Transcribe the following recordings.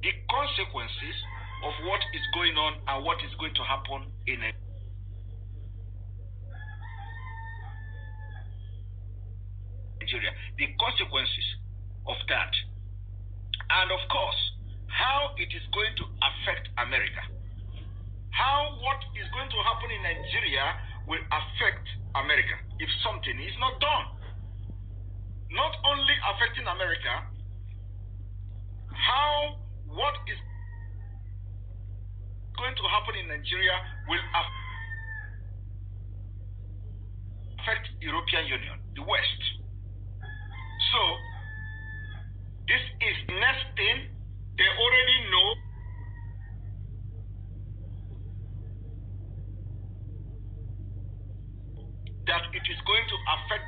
the consequences of what is going on and what is going to happen in Nigeria. The consequences of that. And of course, how it is going to affect America. How what is going to happen in Nigeria will affect America if something is not done. Not only affecting America, how what is going to happen in Nigeria will affect European Union, the West. So, this is next thing. They already know that it is going to affect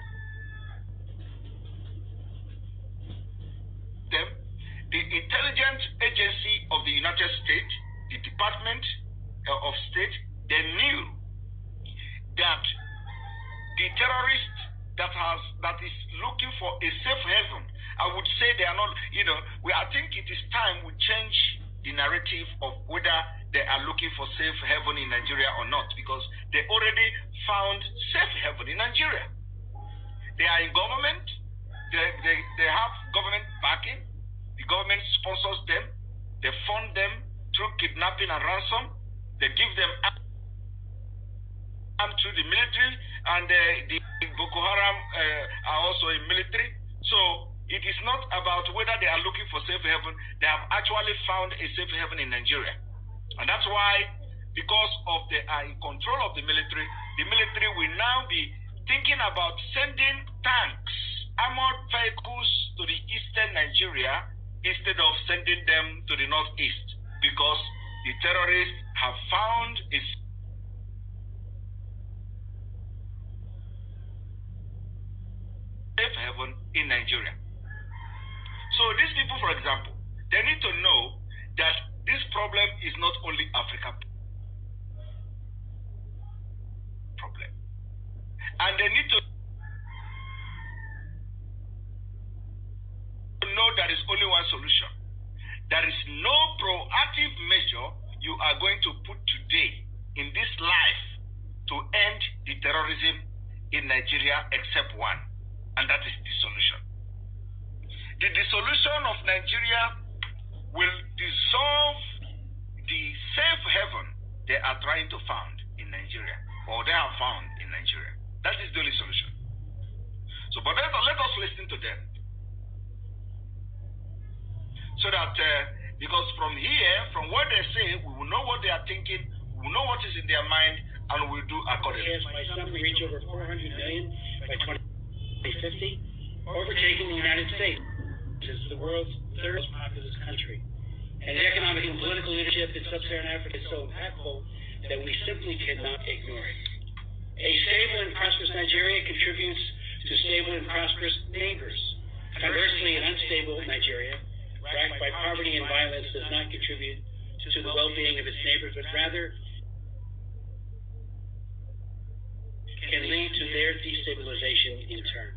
them. The intelligence agency of the United States, the Department of State, they knew that the terrorist that is looking for a safe haven, I would say they are not, I think it is time we change the narrative of whether they are looking for safe haven in Nigeria or not, because they already found safe haven in Nigeria. They are in government, they have government backing, the government sponsors them, they fund them through kidnapping and ransom, they give them arms through the military, and the Boko-Haram are also in military. So it is not about whether they are looking for safe haven. They have actually found a safe haven in Nigeria. And that's why, because of they are in control of the military will now be thinking about sending tanks, armored vehicles to the eastern Nigeria instead of sending them to the northeast, because the terrorists have found a safe haven in Nigeria. So these people, for example, they need to know that this problem is not only Africa problem. And they need to know there is only one solution. There is no proactive measure you are going to put today in this life to end the terrorism in Nigeria except one, and that is dissolution. The dissolution of Nigeria will dissolve the safe haven they are trying to found in Nigeria, or they have found in Nigeria. That is the only solution. So, but let us listen to them. So that, because from here, from what they say, we will know what they are thinking, we will know what is in their mind, and we will do accordingly. Yes, by some to reach over 400 million by 2050, overtaking the United States as the world's third most populous country. And the economic and political leadership in sub-Saharan Africa is so impactful that we simply cannot ignore it. A stable and prosperous Nigeria contributes to stable and prosperous neighbors. Conversely, an unstable Nigeria, racked by poverty and violence, does not contribute to the well-being of its neighbors, but rather can lead to their destabilization in turn.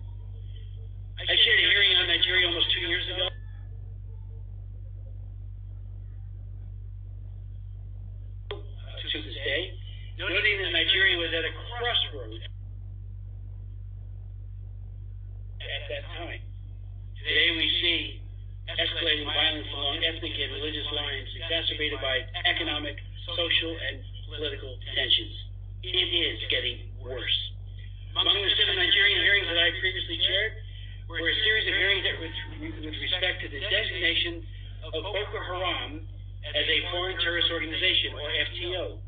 I shared a hearing on Nigeria almost 2 years ago. To this day, noting that Nigeria was at a crossroads at that time. Today we see escalating violence along ethnic and religious lines, exacerbated by economic, social, and political tensions. It is getting worse. Among the 7 Nigerian hearings that I previously chaired were a series of hearings that with respect to the designation of Boko-Haram as a foreign terrorist organization, or FTO,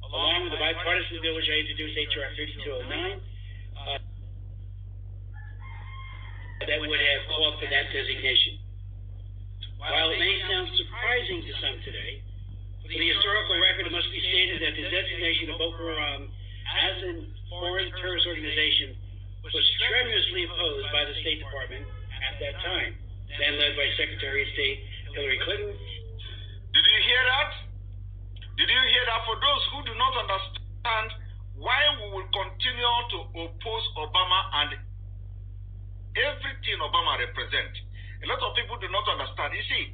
along with the bipartisan bill which I introduced, H.R. 3209, that would have called for that designation. While it may sound surprising to some today, for the historical record, it must be stated that the designation of Boko-Haram as a foreign terrorist organization was strenuously opposed by the State Department at that time, then led by Secretary of State Hillary Clinton. Did you hear that? Did you hear that? For those who do not understand why we will continue to oppose Obama and everything Obama represents, a lot of people do not understand. You see,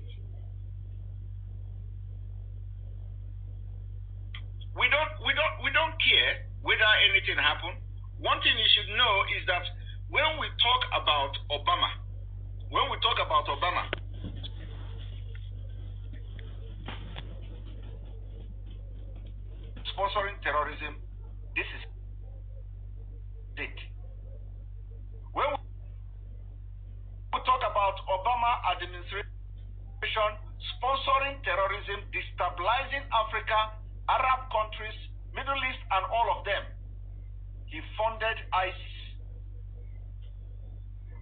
we don't care whether anything happened. One thing you should know is that when we talk about Obama, sponsoring terrorism, this is it. When we talk about Obama administration sponsoring terrorism, destabilizing Africa, Arab countries, Middle East, and all of them, he funded ISIS.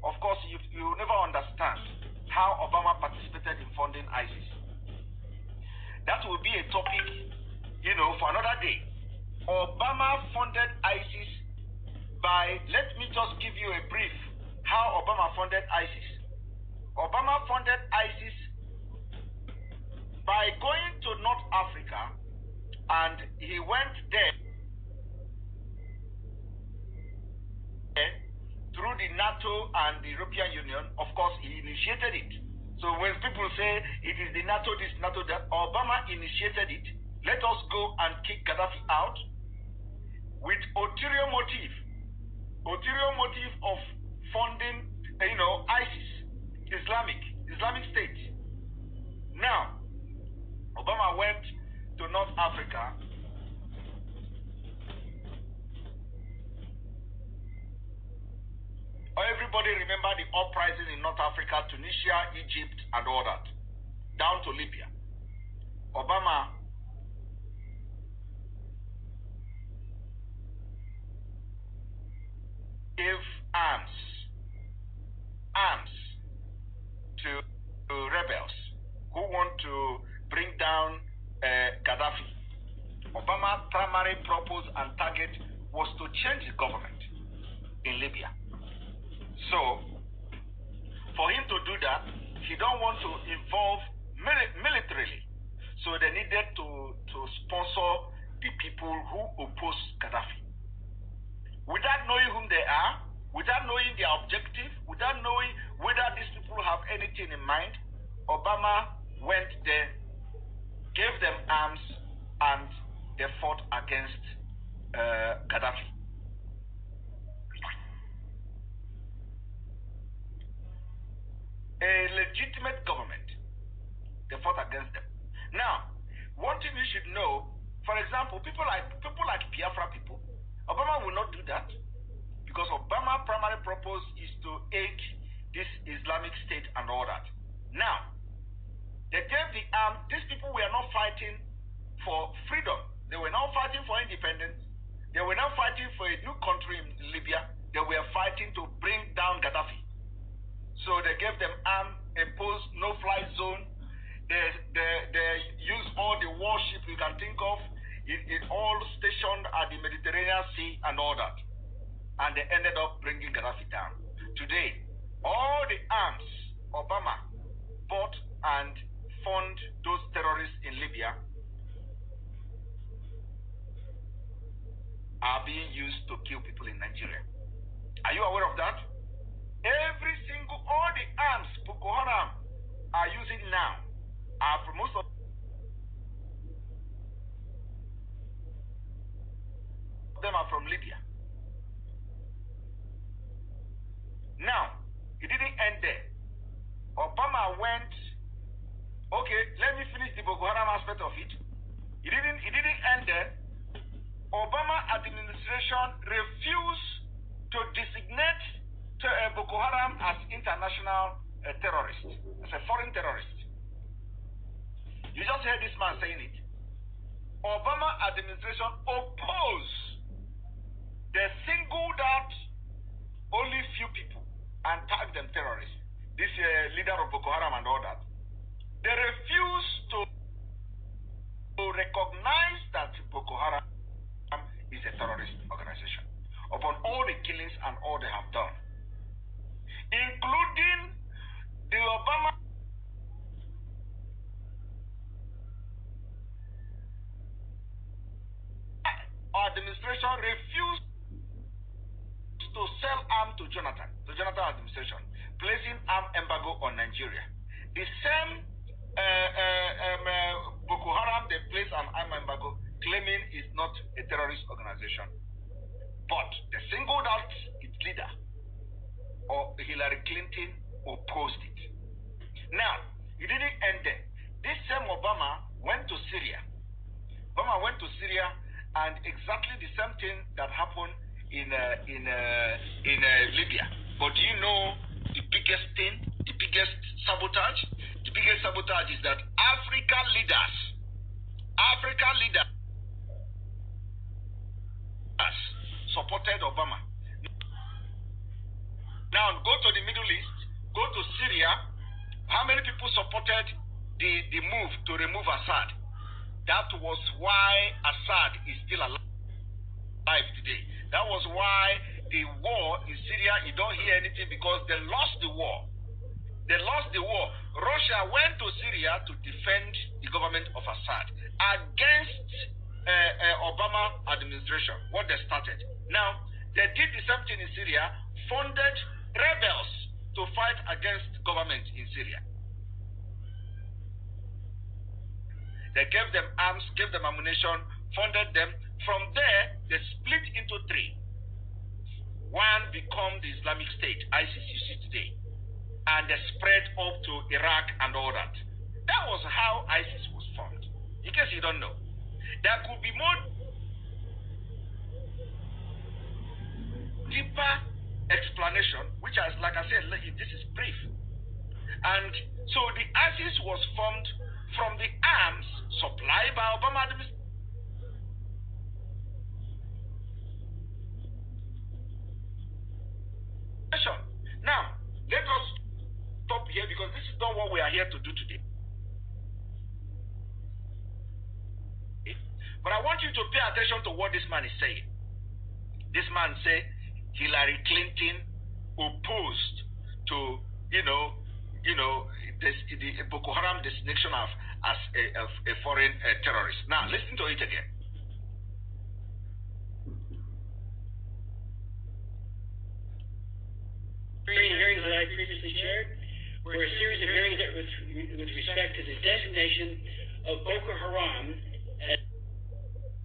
Of course, you never understand how Obama participated in funding ISIS. That will be a topic, for another day. Obama funded ISIS by, let me just give you a brief, how Obama funded ISIS. Obama funded ISIS by going to North Africa, and he went there through the NATO and the European Union. Of course, he initiated it. So when people say it is the NATO this, NATO that, Obama initiated it. Let us go and kick Gaddafi out with ulterior motive of funding, ISIS, Islamic State. Now, Obama went to North Africa. Everybody remember the uprising in North Africa, Tunisia, Egypt, and all that, down to Libya. Obama gave arms to rebels who want to bring down Gaddafi. Obama's primary purpose and target was to change the government in Libya. So, for him to do that, he don't want to involve militarily. So they needed to sponsor the people who oppose Gaddafi. Without knowing whom they are, without knowing their objective, without knowing whether these people have anything in mind, Obama went there, gave them arms, and they fought against Gaddafi. A legitimate government, they fought against them. Now, one thing you should know, for example, people like Biafra people, Obama will not do that because Obama's primary purpose is to aid this Islamic State and all that. Now, they gave the arm. These people were not fighting for freedom. They were not fighting for independence. They were not fighting for a new country in Libya. They were fighting to bring down Gaddafi. So they gave them arms, imposed no-fly zone. They used all the warships you can think of. It all stationed at the Mediterranean Sea and all that. And they ended up bringing Gaddafi down. Today, all the arms Obama bought and fund those terrorists in Libya are being used to kill people in Nigeria. Are you aware of that? All the arms Boko-Haram are using now are from most of them are from Libya. Now, it didn't end there. Obama went, okay, let me finish the Boko-Haram aspect of it. It didn't end there. Obama administration refused to designate Boko-Haram as international terrorist, as a foreign terrorist. You just heard this man saying it. Obama administration opposed. They singled out only few people and tagged them terrorists. This leader of Boko-Haram and all that. They refused to recognize that Boko-Haram is a terrorist organization upon all the killings and all they have done, including the Obama administration refused to sell arms to Jonathan administration, placing arm embargo on Nigeria. The same Boko Haram, they placed an arm embargo, claiming administration, but they singled out its leader, or Hillary Clinton, opposed it. Now, it didn't end there. This same Obama went to Syria. Obama went to Syria, and exactly the same thing that happened in Libya. But do you know the biggest thing, the biggest sabotage? The biggest sabotage is that African leaders supported Obama. Now go to the Middle East, go to Syria. How many people supported the move to remove Assad? That was why Assad is still alive today. That was why the war in Syria, you don't hear anything, because they lost the war. They lost the war. Russia went to Syria to defend the government of Assad against Obama administration, what they started. Now, they did the same thing in Syria, funded rebels to fight against government in Syria. They gave them arms, gave them ammunition, funded them. From there, they split into three. One became the Islamic State, ISIS you see today. And they spread up to Iraq and all that. That was how ISIS was formed. In case you don't know. There could be more deeper explanation, which is, like I said, this is brief. And so the ISIS was formed from the arms supplied by Obama administration. Now, let us stop here, because this is not what we are here to do today. But I want you to pay attention to what this man is saying. This man said Hillary Clinton opposed to, the Boko-Haram designation as a foreign terrorist. Now, listen to it again. Hearings that I previously shared were a series of hearings that with respect to the designation of Boko-Haram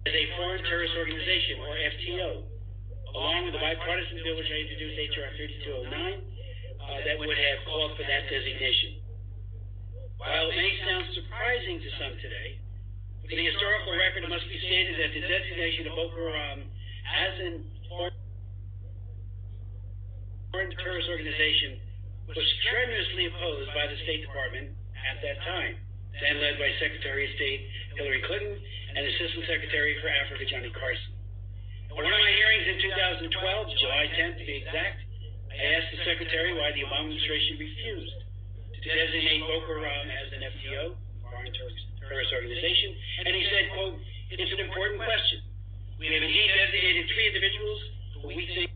as a foreign terrorist organization, or FTO, along with the bipartisan bill which I introduced, H.R. 3209, that would have called for that designation. While it may sound surprising to some today, for the historical record, it must be stated that the designation of Boko-Haram as a foreign terrorist organization was strenuously opposed by the State Department at that time, then led by Secretary of State Hillary Clinton and Assistant Secretary for Africa Johnny Carson. At one of my hearings in 2012, July 10th to be exact, I asked the Secretary why the Obama administration refused to designate Boko-Haram as an FTO, foreign terrorist organization, and he said, quote, "It's an important question. We have indeed designated 3 individuals who we think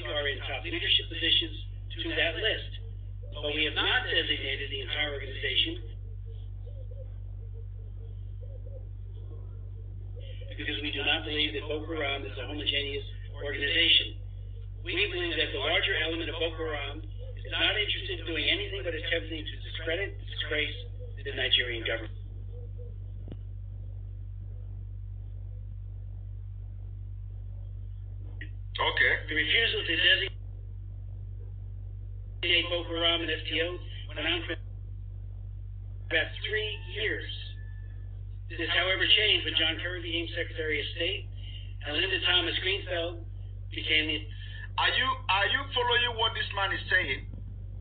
are in top leadership positions to that list, but we have not designated the entire organization because we do not believe that Boko-Haram is a homogeneous organization. We believe that the larger element of Boko-Haram is not interested in doing anything but attempting to discredit, disgrace the Nigerian government." Okay. The refusal to designate Boko-Haram and FTO went on for about 3 years. This, however, changed when John Kerry became Secretary of State and Linda Thomas Greenfield became the... Are you following what this man is saying?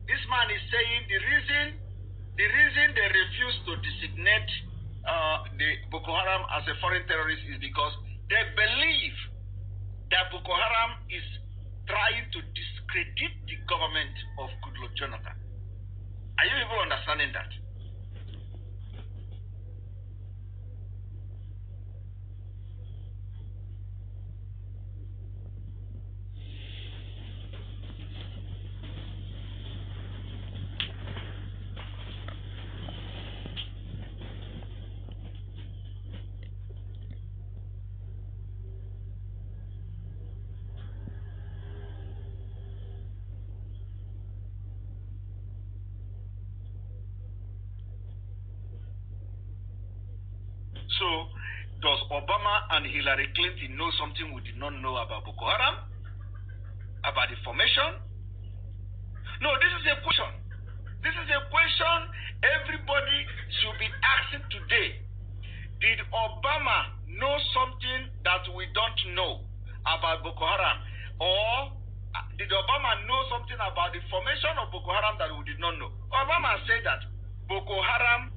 This man is saying the reason they refuse to designate the Boko-Haram as a foreign terrorist is because they believe that Boko-Haram is trying to discredit the government of Goodluck Jonathan. Are you even understanding that? So, does Obama and Hillary Clinton know something we did not know about Boko Haram? About the formation? No, this is a question. This is a question everybody should be asking today. Did Obama know something that we don't know about Boko Haram? Or did Obama know something about the formation of Boko Haram that we did not know? Obama said that Boko Haram